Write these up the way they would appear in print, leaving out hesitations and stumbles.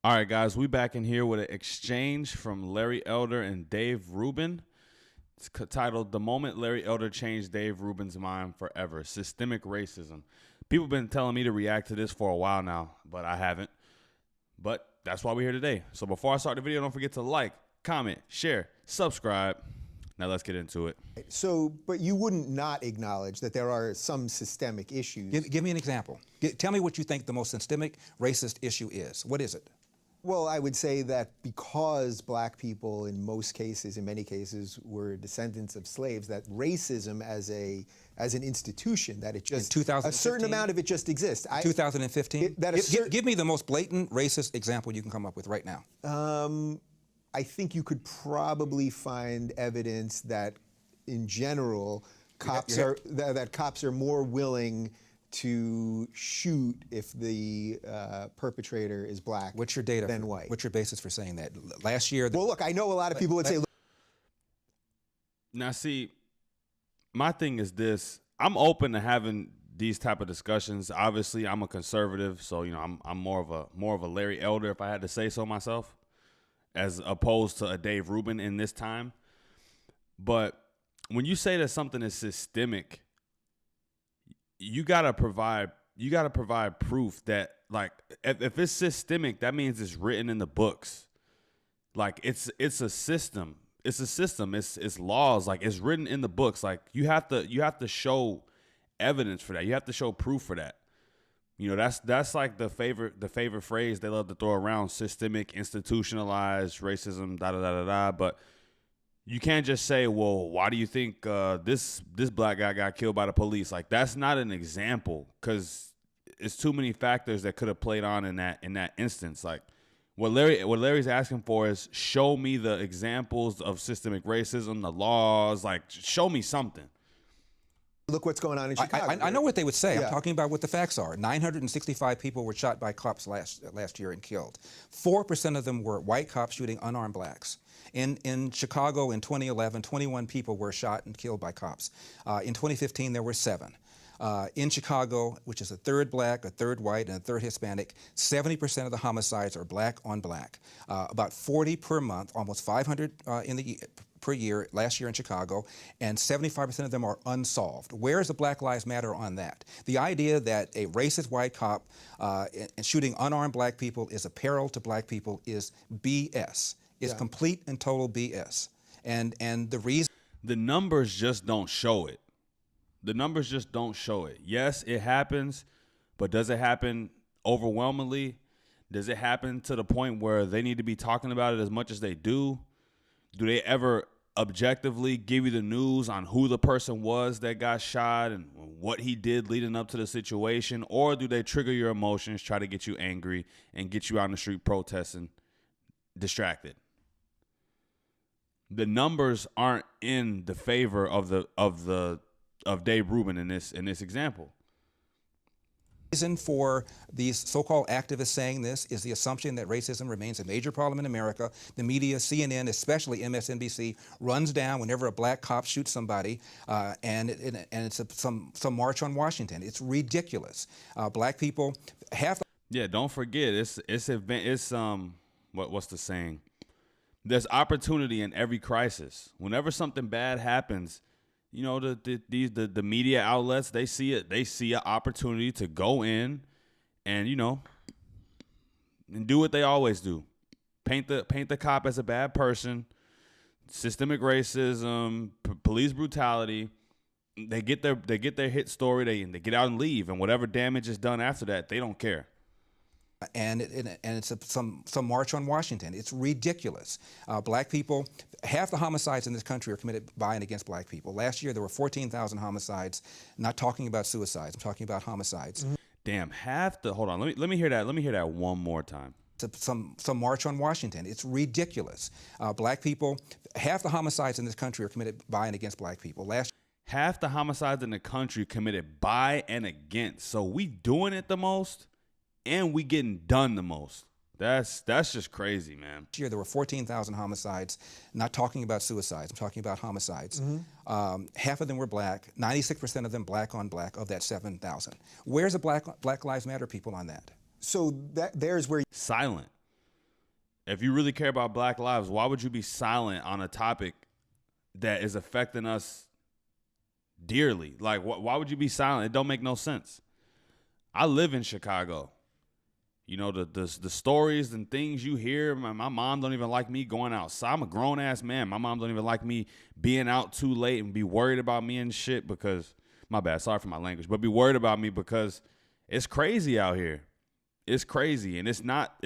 All right, guys, we back in here with an exchange from Larry Elder and Dave Rubin. It's titled "The Moment Larry Elder Changed Dave Rubin's Mind Forever: Systemic Racism." People have been telling me to react to this for a while now, but I haven't. But that's why we're here today. So before I start the video, don't forget to like, comment, share, subscribe. Now let's get into it. So, but you wouldn't not acknowledge that there are some systemic issues. Give me an example. Tell me what you think the most systemic racist issue is. What is it? Well, I would say that because black people in most cases, in many cases, were descendants of slaves, that racism as an institution, that it just, a certain amount of it just exists. 2015? Give me the most blatant racist example you can come up with right now. I think you could probably find evidence that, in general, cops are more willing to shoot if the perpetrator is black. What's your data than white. What's your basis for saying that? Last year. Well, look, I know a lot of people would say. Now, see, my thing is this: I'm open to having these type of discussions. Obviously, I'm a conservative, so I'm more of a Larry Elder, if I had to say so myself, as opposed to a Dave Rubin in this time. But when you say that something is systemic, you gotta provide proof that, like, if it's systemic, that means it's written in the books. Like, it's a system. It's laws. Like, it's written in the books. Like, you have to show evidence for that. You have to show proof for that. That's like the favorite phrase they love to throw around: systemic, institutionalized racism, da da da da da. But you can't just say, well, why do you think this black guy got killed by the police? Like, that's not an example, because it's too many factors that could have played on in that instance. Like, what Larry's asking for is, show me the examples of systemic racism, the laws. Like, show me something. Look what's going on in Chicago. I know what they would say. Yeah. I'm talking about what the facts are. 965 people were shot by cops last year and killed. 4% of them were white cops shooting unarmed blacks. In Chicago in 2011, 21 people were shot and killed by cops. In 2015, there were 7. In Chicago, which is a third black, a third white, and a third Hispanic, 70% of the homicides are black on black. About 40 per month, almost 500 per year last year in Chicago, and 75% of them are unsolved. Where is the Black Lives Matter on that? The idea that a racist white cop shooting unarmed black people is a peril to black people is BS. It's complete and total BS. And the reason... The numbers just don't show it. The numbers just don't show it. Yes, it happens, but does it happen overwhelmingly? Does it happen to the point where they need to be talking about it as much as they do? Do they ever objectively give you the news on who the person was that got shot and what he did leading up to the situation? Or do they trigger your emotions, try to get you angry, and get you out in the street protesting, distracted? The numbers aren't in the favor of Dave Rubin in this example. The reason for these so-called activists saying this is the assumption that racism remains a major problem in America. The media, CNN, especially MSNBC, runs down whenever a black cop shoots somebody, and it's some march on Washington. It's ridiculous. Black people have to... Yeah, don't forget, what's the saying? There's opportunity in every crisis. Whenever something bad happens, the media outlets, they see it. They see an opportunity to go in and and do what they always do: paint the cop as a bad person, systemic racism, police brutality. They get their hit story. They get out and leave, and whatever damage is done after that, they don't care. And it's some march on Washington. It's ridiculous. Black people, half the homicides in this country are committed by and against black people. Last year there were 14,000 homicides. Not talking about suicides. I'm talking about homicides. Mm-hmm. Damn, hold on. Let me hear that. Let me hear that one more time. Some march on Washington. It's ridiculous. Black people, half the homicides in this country are committed by and against black people. Half the homicides in the country committed by and against. So we doing it the most, and we getting done the most. That's just crazy, man. Last year there were 14,000 homicides. Not talking about suicides. I'm talking about homicides. Mm-hmm. Half of them were black. 96% of them black on black of that 7,000. Where's the Black Lives Matter people on that? So there's where... Silent. If you really care about Black lives, why would you be silent on a topic that is affecting us dearly? Like, why would you be silent? It don't make no sense. I live in Chicago. You know, the stories and things you hear, my mom don't even like me going outside. I'm a grown-ass man. My mom don't even like me being out too late and be worried about me and shit because, my bad, sorry for my language, but be worried about me because it's crazy out here. It's crazy, and it's not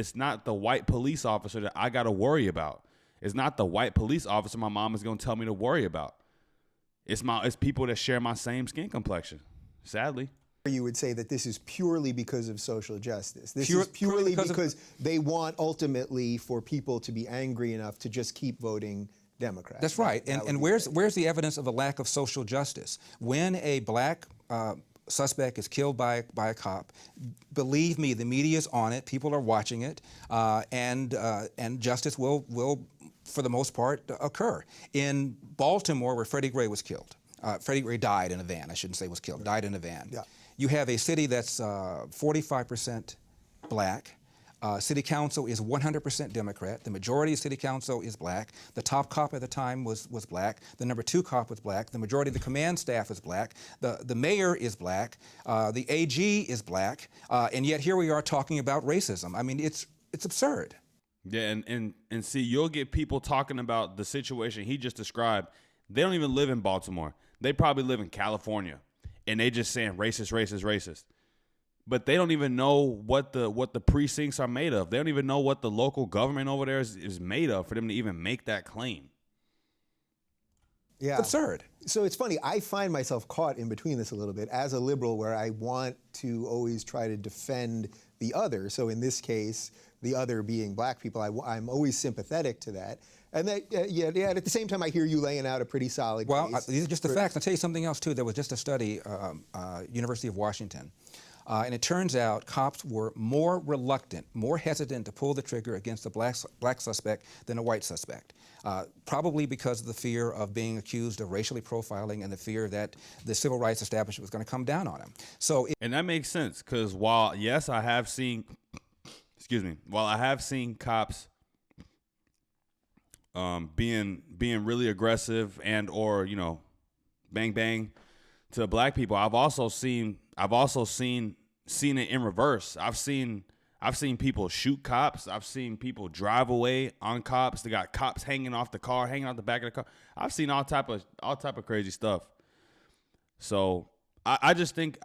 the white police officer that I got to worry about. It's not the white police officer my mom is going to tell me to worry about. It's people that share my same skin complexion, sadly. You would say that this is purely because of social justice. This is purely because they want ultimately for people to be angry enough to just keep voting Democrat. That's right. And where's the evidence of a lack of social justice? When a black suspect is killed by a cop, believe me, the media is on it. People are watching it, and justice will, for the most part, occur. In Baltimore, where Freddie Gray was killed, Freddie Gray died in a van. I shouldn't say was killed. Died in a van. Yeah. You have a city that's 45% black. City council is 100% Democrat. The majority of city council is black. The top cop at the time was black. The number 2 cop was black. The majority of the command staff is black. The mayor is black. The AG is black. And yet here we are talking about racism. I mean, it's absurd. Yeah, and see, you'll get people talking about the situation he just described. They don't even live in Baltimore. They probably live in California. And they just saying racist, racist, racist. But they don't even know what the precincts are made of. They don't even know what the local government over there is made of for them to even make that claim. Yeah. It's absurd. So it's funny, I find myself caught in between this a little bit as a liberal where I want to always try to defend the other. So in this case, the other being black people, I'm always sympathetic to that. And at the same time, I hear you laying out a pretty solid case. Well, these are just the facts. I'll tell you something else, too. There was just a study, University of Washington, and it turns out cops were more reluctant, more hesitant to pull the trigger against a black suspect than a white suspect, probably because of the fear of being accused of racially profiling and the fear that the civil rights establishment was going to come down on him. And that makes sense because while, yes, I have seen, while I have seen cops being really aggressive and or bang bang to black people, I've also seen it in reverse. I've seen people shoot cops. I've seen people drive away on cops. They got cops hanging off the car, hanging out the back of the car. I've seen all type of crazy stuff. So I think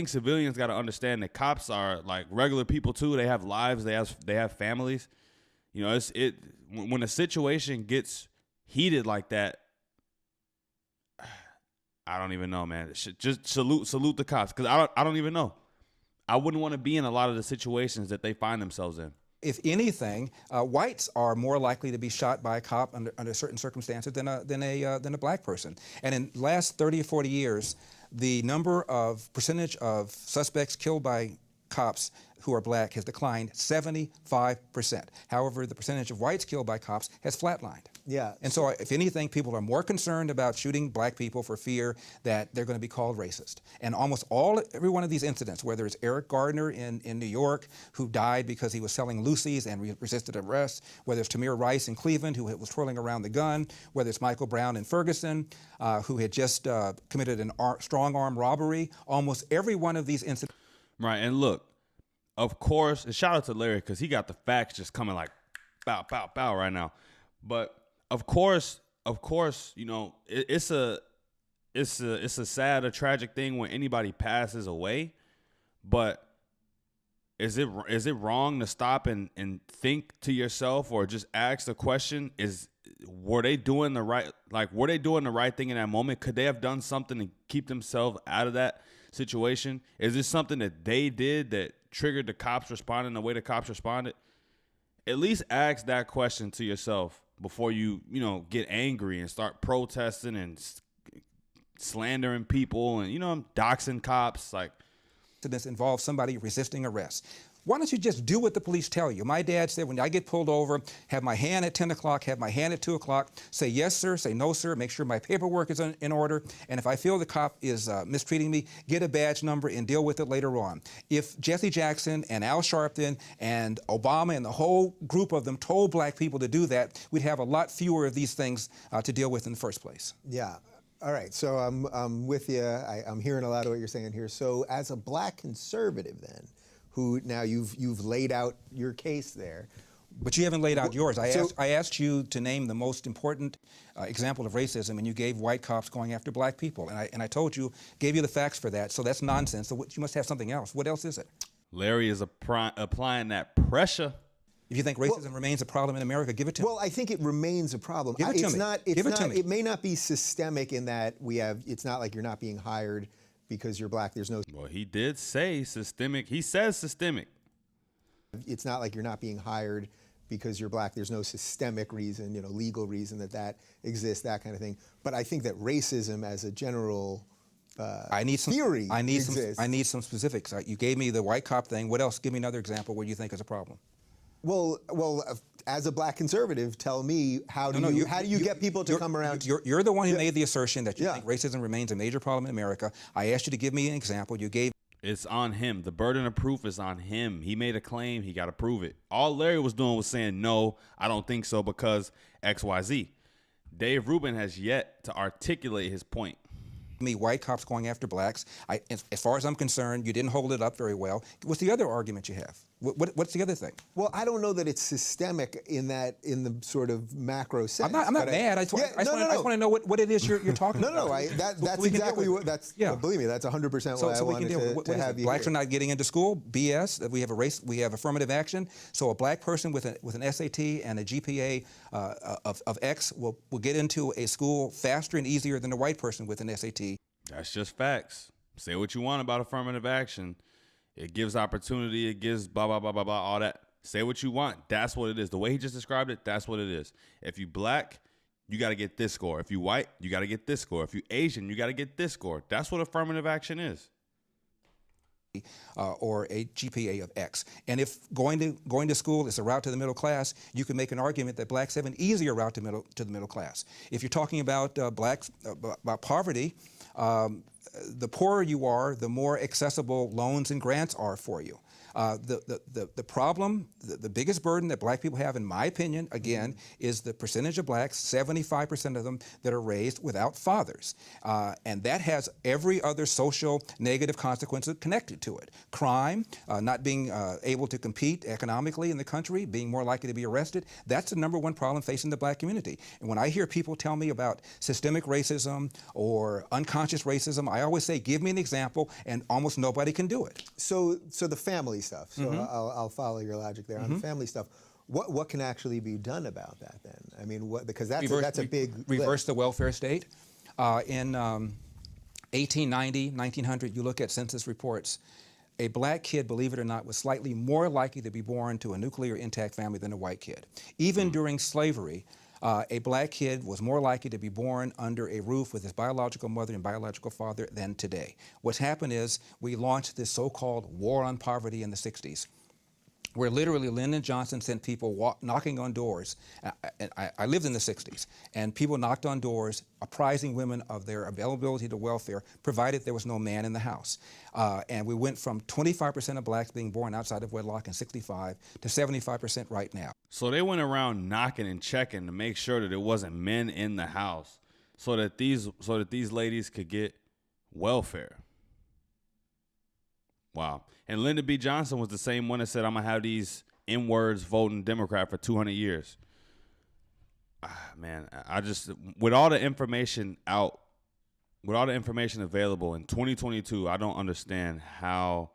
civilians got to understand that cops are like regular people too. They have lives. They have families. When a situation gets heated like that, I don't even know, man. Just salute the cops because I don't even know. I wouldn't want to be in a lot of the situations that they find themselves in. If anything, whites are more likely to be shot by a cop under certain circumstances than a black person. And in the last 30 or 40 years, the percentage of suspects killed by cops who are black has declined 75%. However, the percentage of whites killed by cops has flatlined. Yeah. And so if anything, people are more concerned about shooting black people for fear that they're going to be called racist. And almost every one of these incidents, whether it's Eric Gardner in New York, who died because he was selling Lucy's and resisted arrest, whether it's Tamir Rice in Cleveland, who was twirling around the gun, whether it's Michael Brown in Ferguson, who had just committed a strong-arm robbery, almost every one of these incidents. Right, and look, of course, and shout out to Larry because he got the facts just coming like bow, bow, bow right now. But of course, it's a sad, a tragic thing when anybody passes away. But is it wrong to stop and think to yourself or just ask the question? Were they doing the right thing in that moment? Could they have done something to keep themselves out of that situation? Is this something that they did that triggered the cops responding the way the cops responded? At least ask that question to yourself before you get angry and start protesting and slandering people and doxing cops. Like, this involves somebody resisting arrest. Why don't you just do what the police tell you? My dad said, when I get pulled over, have my hand at 10 o'clock, have my hand at 2 o'clock, say yes, sir, say no, sir, make sure my paperwork is in order, and if I feel the cop is mistreating me, get a badge number and deal with it later on. If Jesse Jackson and Al Sharpton and Obama and the whole group of them told black people to do that, we'd have a lot fewer of these things to deal with in the first place. Yeah. All right, so I'm with you. I'm hearing a lot of what you're saying here. So as a black conservative then, who now you've laid out your case there. But you haven't laid out yours. I asked you to name the most important example of racism, and you gave white cops going after black people. And I told you, gave you the facts for that, so that's nonsense. So you must have something else. What else is it? Larry is applying that pressure. If you think racism remains a problem in America, give it to me. Well, I think it remains a problem. Give it to me. It may not be systemic in that it's not like you're not being hired because you're black. There's no. Well, he did say systemic. He says systemic. It's not like you're not being hired because you're black. There's no systemic reason, legal reason that exists, that kind of thing. But I think that racism as a general theory exists. I need some specifics. You gave me the white cop thing. What else? Give me another example where you think is a problem. Well, as a black conservative, tell me how do you get people to come around? You're the one who made the assertion that you think racism remains a major problem in America. I asked you to give me an example. You gave. It's on him. The burden of proof is on him. He made a claim. He got to prove it. All Larry was doing was saying, no, I don't think so because X, Y, Z. Dave Rubin has yet to articulate his point. Me, white cops going after blacks. As far as I'm concerned, you didn't hold it up very well. What's the other argument you have? What's the other thing? Well, I don't know that it's systemic in the sort of macro sense. I'm not mad. I just want to know what it is you're talking about. That's exactly what. Believe me, that's 100% why I wanted to have you. Blacks are not getting into school. BS. We have a race. We have affirmative action. So a black person with an SAT and a GPA of X will get into a school faster and easier than a white person with an SAT. That's just facts. Say what you want about affirmative action. It gives opportunity. It gives blah, blah, blah, blah, blah, all that. Say what you want. That's what it is. The way he just described it, that's what it is. If you black, you got to get this score. If you white, you got to get this score. If you Asian, you got to get this score. That's what affirmative action is. Or a GPA of X. And if going to school is a route to the middle class, you can make an argument that blacks have an easier route to the middle class. If you're talking about about poverty, the poorer you are, the more accessible loans and grants are for you. The problem, the biggest burden that black people have, in my opinion, again, is the percentage of blacks, 75% of them, that are raised without fathers. And that has every other social negative consequence connected to it. Crime, not being able to compete economically in the country, being more likely to be arrested, that's the #1 problem facing the black community. And when I hear people tell me about systemic racism or unconscious racism, I always say, give me an example, and almost nobody can do it. So the family stuff. So I'll follow your logic there on the family stuff. What can actually be done about that then? I mean, because that's a big reverse the welfare state. In 1890, 1900, you look at census reports. A black kid, believe it or not, was slightly more likely to be born to a nuclear intact family than a white kid. Even during slavery, a black kid was more likely to be born under a roof with his biological mother and biological father than today. What's happened is we launched this so-called war on poverty in the 60s, where literally Lyndon Johnson sent people knocking on doors. I lived in the 60s, and people knocked on doors apprising women of their availability to welfare, provided there was no man in the house. And we went from 25% of blacks being born outside of wedlock in 65 to 75% right now. So they went around knocking and checking to make sure that there wasn't men in the house, so that these ladies could get welfare. Wow. And Lyndon B. Johnson was the same one that said, I'm going to have these N-words voting Democrat for 200 years. Man, with all the information out, with all the information available in 2022, I don't understand how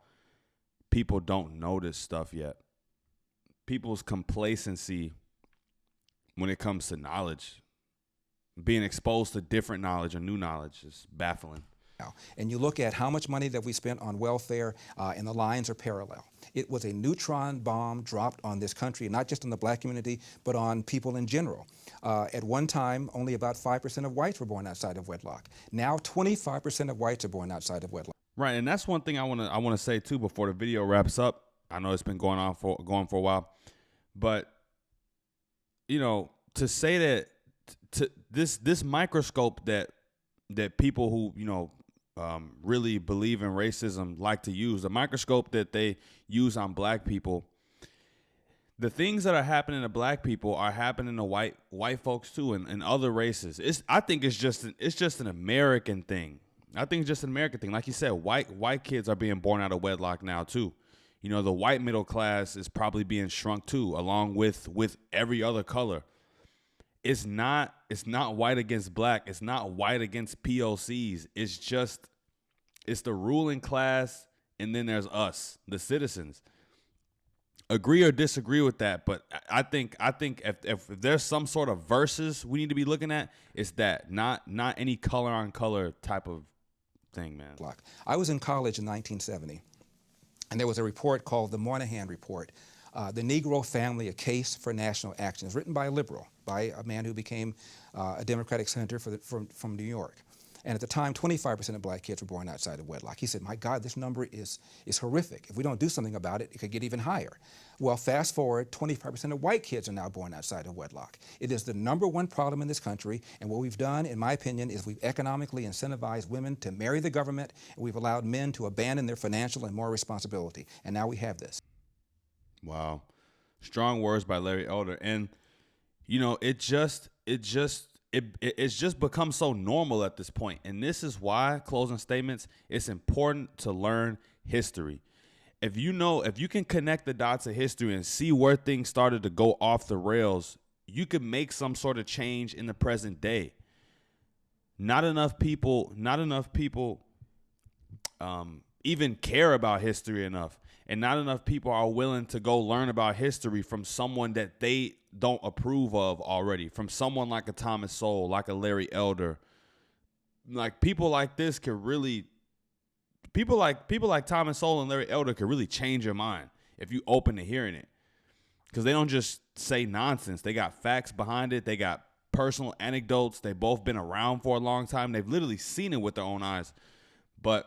people don't know this stuff yet. People's complacency when it comes to knowledge, being exposed to different knowledge or new knowledge, is baffling. And you look at how much money that we spent on welfare, and the lines are parallel. It was a neutron bomb dropped on this country, not just on the black community, but on people in general. At one time, only about 5% of whites were born outside of wedlock. Now, 25% of whites are born outside of wedlock. Right, and that's one thing I want to say too before the video wraps up. I know it's been going for a while, but you know, to say that this microscope that people who, you know, really believe in racism like to use, the microscope that they use on black people, the things that are happening to black people are happening to white folks too, and other races. I think it's just an American thing. I think it's just an American thing. Like you said, white kids are being born out of wedlock now too. You know, the white middle class is probably being shrunk too, along with every other color. It's not white against black. It's not white against POCs. It's the ruling class, and then there's us, the citizens. Agree or disagree with that, but I think if there's some sort of versus we need to be looking at, it's that, not any color on color type of thing, man. I was in college in 1970, and there was a report called the Moynihan Report, The Negro Family, A Case for National Action. It was written by a liberal, by a man who became a Democratic senator from New York. And at the time, 25% of black kids were born outside of wedlock. He said, my God, this number is horrific. If we don't do something about it, it could get even higher. Well, fast forward, 25% of white kids are now born outside of wedlock. It is the #1 problem in this country, and what we've done, in my opinion, is we've economically incentivized women to marry the government, and we've allowed men to abandon their financial and moral responsibility. And now we have this. Wow. Strong words by Larry Elder. And, you know, it's just become so normal at this point. And this is why, closing statements, it's important to learn history. If you can connect the dots of history and see where things started to go off the rails, you can make some sort of change in the present day. Not enough people even care about history enough. And not enough people are willing to go learn about history from someone that they don't approve of already, from someone like a Thomas Sowell, like a Larry Elder. Like people like this could really, people like Thomas Sowell and Larry Elder could really change your mind if you open to hearing it. Because they don't just say nonsense. They got facts behind it. They got personal anecdotes. They've both been around for a long time. They've literally seen it with their own eyes. But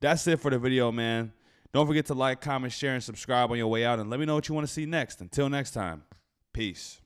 that's it for the video, man. Don't forget to like, comment, share, and subscribe on your way out. And let me know what you want to see next. Until next time, peace.